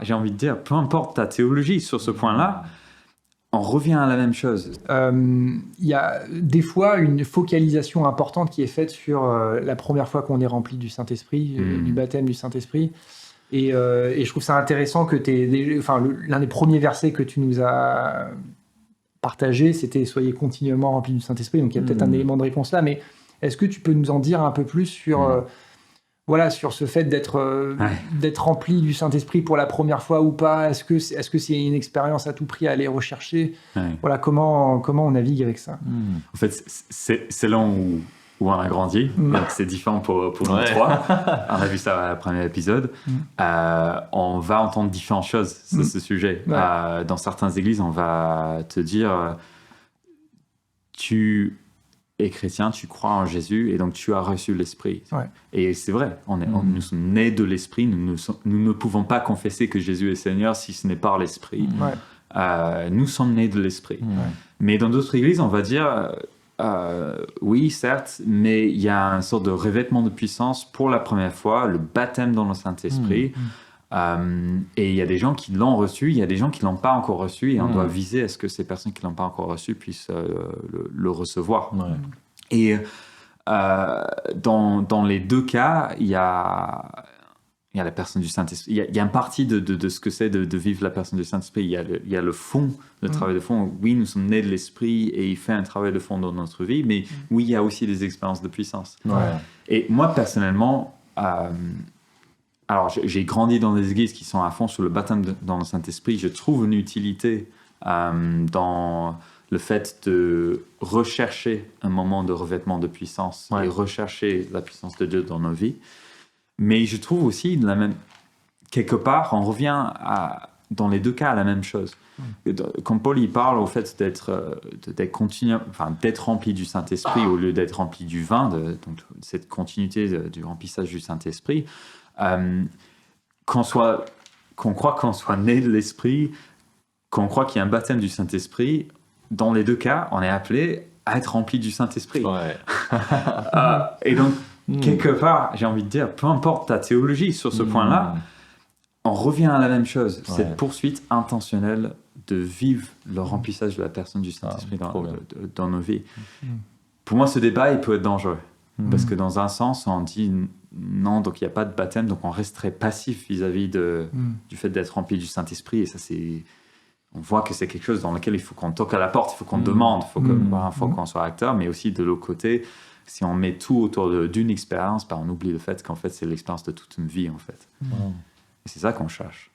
J'ai envie de dire, peu importe ta théologie sur ce point-là, on revient à la même chose. Il y a des fois une focalisation importante qui est faite sur la première fois qu'on est rempli du Saint-Esprit, du baptême du Saint-Esprit. Et je trouve ça intéressant que l'un des premiers versets que tu nous as partagé, c'était « Soyez continuellement remplis du Saint-Esprit ». Donc il y a peut-être un élément de réponse là, mais est-ce que tu peux nous en dire un peu plus sur... sur ce fait d'être rempli du Saint-Esprit pour la première fois ou pas? Est-ce que c'est une expérience à tout prix à aller rechercher? Voilà, comment on navigue avec ça? En fait, c'est là où on a grandi. Donc c'est différent pour nous trois. On a vu ça au premier épisode. On va entendre différentes choses sur ce sujet. Dans certaines églises, on va te dire tu es chrétien, tu crois en Jésus et donc tu as reçu l'Esprit. Et c'est vrai, nous sommes nés de l'Esprit, nous ne pouvons pas confesser que Jésus est Seigneur si ce n'est par l'Esprit. Nous sommes nés de l'Esprit. Mais dans d'autres églises, on va dire, oui, certes, mais il y a une sorte de revêtement de puissance pour la première fois, le baptême dans le Saint-Esprit. Et il y a des gens qui l'ont reçu, il y a des gens qui ne l'ont pas encore reçu, et on doit viser à ce que ces personnes qui ne l'ont pas encore reçu puissent le recevoir. Et dans les deux cas, il y a la personne du Saint-Esprit. Il y a une partie de ce que c'est de vivre la personne du Saint-Esprit. Il y a le fond, le travail de fond. Oui, nous sommes nés de l'Esprit et il fait un travail de fond dans notre vie, mais oui, il y a aussi des expériences de puissance. Et moi, personnellement... Alors, j'ai grandi dans des églises qui sont à fond sur le baptême dans le Saint-Esprit. Je trouve une utilité dans le fait de rechercher un moment de revêtement de puissance et rechercher la puissance de Dieu dans nos vies. Mais je trouve aussi, quelque part, on revient dans les deux cas à la même chose. Quand Paul il parle au fait d'être rempli du Saint-Esprit au lieu d'être rempli du vin, donc cette continuité du remplissage du Saint-Esprit, qu'on croit qu'on soit né de l'Esprit, qu'on croit qu'il y a un baptême du Saint-Esprit, dans les deux cas, on est appelé à être rempli du Saint-Esprit. Et donc, quelque part, j'ai envie de dire, peu importe ta théologie sur ce point-là, on revient à la même chose. Cette poursuite intentionnelle de vivre le remplissage de la personne du Saint-Esprit dans nos vies. Pour moi, ce débat, il peut être dangereux. Parce que dans un sens, on dit non, donc il n'y a pas de baptême, donc on resterait passif vis-à-vis du fait d'être rempli du Saint-Esprit. Et ça, on voit que c'est quelque chose dans lequel il faut qu'on toque à la porte, il faut qu'on demande, il faut qu'on soit acteur, mais aussi de l'autre côté, si on met tout autour d'une expérience, on oublie le fait qu'en fait, c'est l'expérience de toute une vie, en fait. Et c'est ça qu'on cherche.